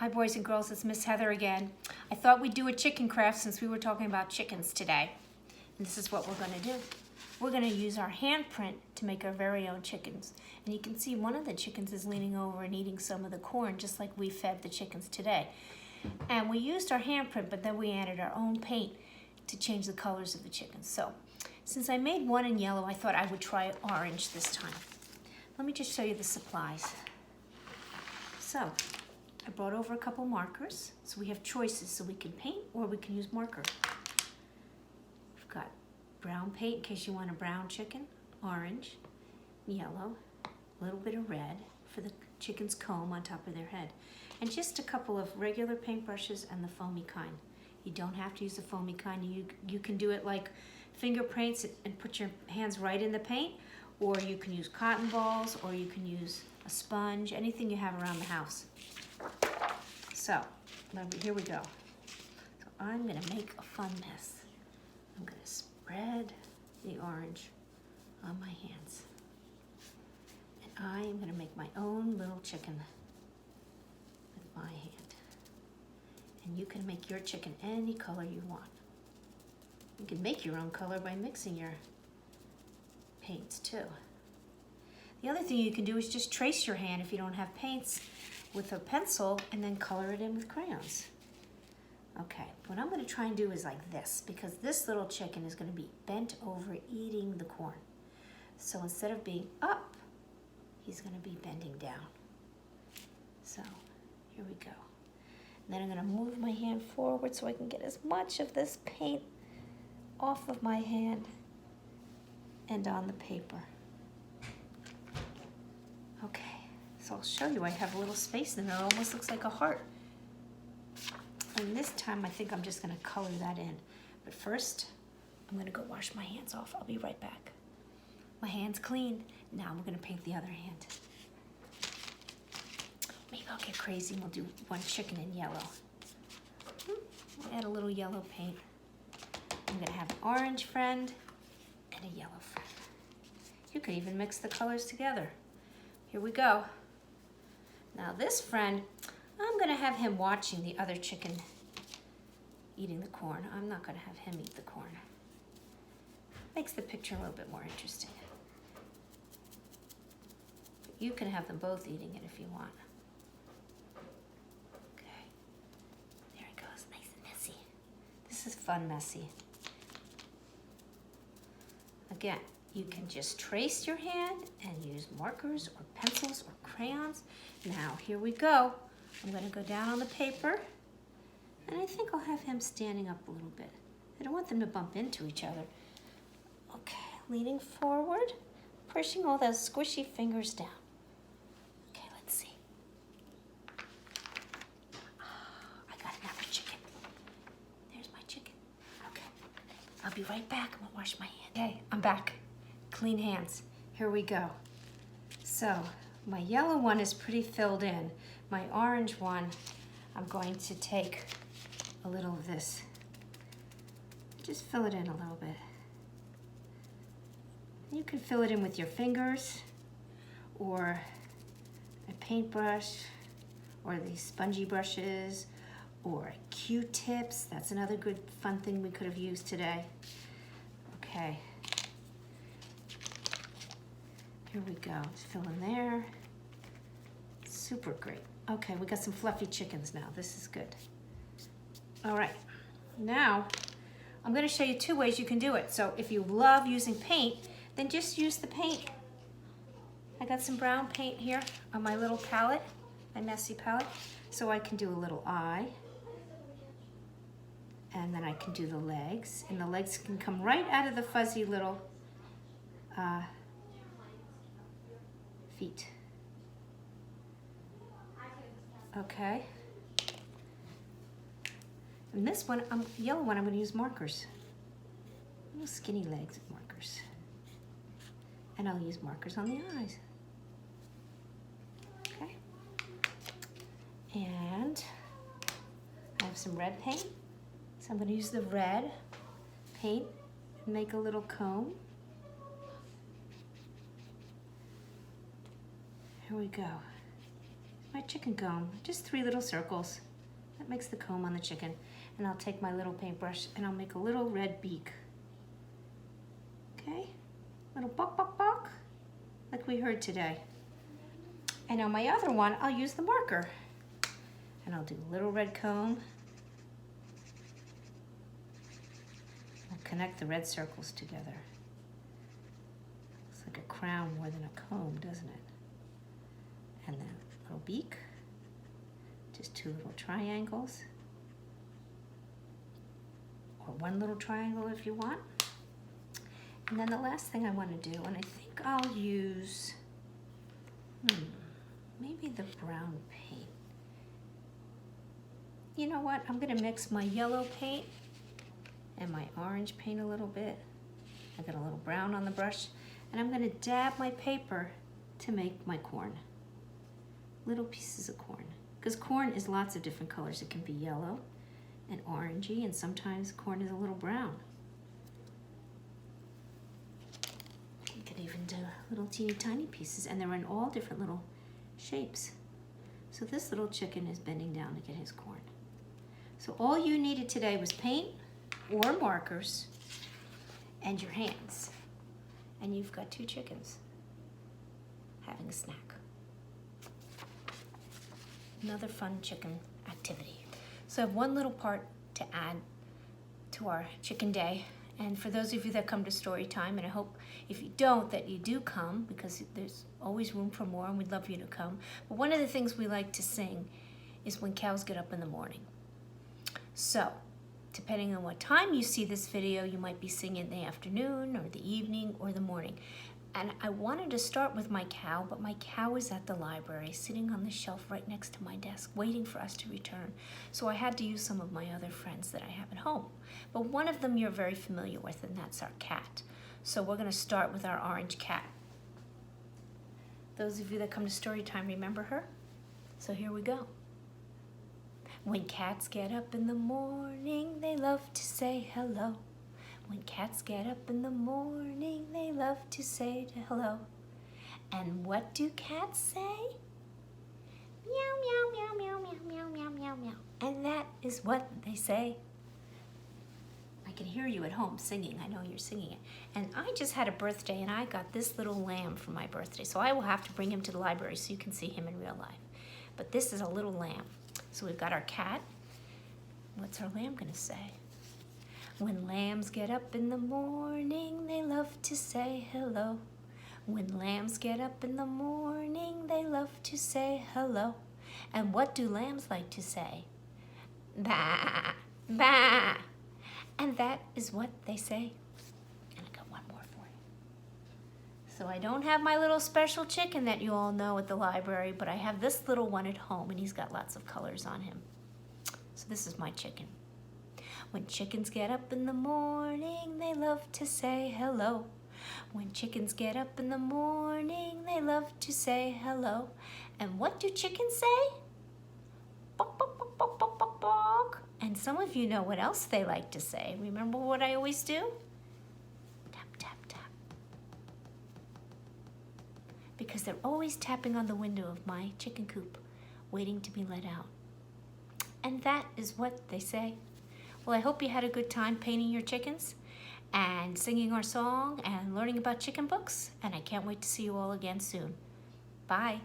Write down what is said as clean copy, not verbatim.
Hi boys and girls, it's Miss Heather again. I thought we'd do a chicken craft since we were talking about chickens today. And this is what we're going to do. We're going to use our handprint to make our very own chickens. And you can see one of the chickens is leaning over and eating some of the corn just like we fed the chickens today. And we used our handprint, but then we added our own paint to change the colors of the chickens. So since I made one in yellow, I thought I would try orange this time. Let me just show you the supplies. So I brought over a couple markers, so we have choices, so we can paint or we can use marker. We've got brown paint in case you want a brown chicken, orange, yellow, a little bit of red for the chicken's comb on top of their head, and just a couple of regular paintbrushes and the foamy kind. You don't have to use the foamy kind. You can do it like finger paints and put your hands right in the paint, or you can use cotton balls, or you can use a sponge, anything you have around the house. So, here we go. So I'm gonna make a fun mess. I'm gonna spread the orange on my hands. And I am gonna make my own little chicken with my hand. And you can make your chicken any color you want. You can make your own color by mixing your paints too. The other thing you can do is just trace your hand if you don't have paints with a pencil and then color it in with crayons. Okay, what I'm gonna try and do is like this, because this little chicken is gonna be bent over eating the corn. So instead of being up, he's gonna be bending down. So here we go. And then I'm gonna move my hand forward so I can get as much of this paint off of my hand and on the paper. Okay. So I'll show you, I have a little space in there. It almost looks like a heart. And this time I think I'm just gonna color that in. But first, I'm gonna go wash my hands off. I'll be right back. My hand's clean. Now I'm gonna paint the other hand. Maybe I'll get crazy and we'll do one chicken in yellow. I'll add a little yellow paint. I'm gonna have an orange friend and a yellow friend. You could even mix the colors together. Here we go. Now this friend, I'm gonna have him watching the other chicken eating the corn. I'm not gonna have him eat the corn. Makes the picture a little bit more interesting. But you can have them both eating it if you want. Okay, there it goes, nice and messy. This is fun messy. Again, you can just trace your hand and use markers or pencils or crayons. Now, here we go. I'm gonna go down on the paper, and I think I'll have him standing up a little bit. I don't want them to bump into each other. Okay, leaning forward, pushing all those squishy fingers down. Okay, let's see. I got another chicken. There's my chicken. Okay, I'll be right back. I'm gonna wash my hands. Okay, I'm back. Clean hands. Here we go. So my yellow one is pretty filled in. My orange one, I'm going to take a little of this. Just fill it in a little bit. You can fill it in with your fingers or a paintbrush or these spongy brushes or Q-tips. That's another good fun thing we could have used today. Okay. Here we go, just fill in there. Super great. Okay, we got some fluffy chickens now. This is good. All right, now I'm gonna show you two ways you can do it. So if you love using paint, then just use the paint. I got some brown paint here on my little palette, my messy palette. So I can do a little eye. And then I can do the legs. And the legs can come right out of the fuzzy little feet. Okay. And this one, yellow one, I'm going to use markers. Little skinny legs with markers. And I'll use markers on the eyes. Okay. And I have some red paint. So I'm going to use the red paint and make a little comb. Here we go. my chicken comb, just 3 little circles. That makes the comb on the chicken. And I'll take my little paintbrush and I'll make a little red beak. Okay, little buck, buck, buck, like we heard today. And on my other one, I'll use the marker. And I'll do a little red comb. I'll connect the red circles together. Looks like a crown more than a comb, doesn't it? And then a little beak, just 2 little triangles, or 1 little triangle if you want. And then the last thing I want to do, and I think I'll use, maybe the brown paint. You know what, I'm going to mix my yellow paint and my orange paint a little bit. I got a little brown on the brush, and I'm going to dab my paper to make my corn. Little pieces of corn, because corn is lots of different colors. It can be yellow and orangey, and sometimes corn is a little brown. You could even do little teeny tiny pieces, and they're in all different little shapes. So this little chicken is bending down to get his corn. So all you needed today was paint or markers and your hands, and you've got 2 chickens having a snack. Another fun chicken activity. So I have one little part to add to our chicken day. And for those of you that come to story time, and I hope if you don't, that you do come, because there's always room for more and we'd love you to come. But one of the things we like to sing is when cows get up in the morning. So depending on what time you see this video, you might be singing in the afternoon or the evening or the morning. And I wanted to start with my cow, but my cow is at the library, sitting on the shelf right next to my desk, waiting for us to return. So I had to use some of my other friends that I have at home. But one of them you're very familiar with, and that's our cat. So we're gonna start with our orange cat. Those of you that come to story time remember her? So here we go. When cats get up in the morning, they love to say hello. When cats get up in the morning, they love to say hello. And what do cats say? Meow, meow, meow, meow, meow, meow, meow, meow, meow. And that is what they say. I can hear you at home singing. I know you're singing it. And I just had a birthday, and I got this little lamb for my birthday. So I will have to bring him to the library so you can see him in real life. But this is a little lamb. So we've got our cat. What's our lamb gonna say? When lambs get up in the morning, they love to say hello. When lambs get up in the morning, they love to say hello. And what do lambs like to say? Bah, bah. And that is what they say. And I got one more for you. So I don't have my little special chicken that you all know at the library, but I have this little one at home, and he's got lots of colors on him. So this is my chicken. When chickens get up in the morning, they love to say hello. When chickens get up in the morning, they love to say hello. And what do chickens say? Bok, bok, bok, bok, bok, bok, bok. And some of you know what else they like to say. Remember what I always do? Tap, tap, tap. Because they're always tapping on the window of my chicken coop, waiting to be let out. And that is what they say. Well, I hope you had a good time painting your chickens and singing our song and learning about chicken books. And I can't wait to see you all again soon. Bye.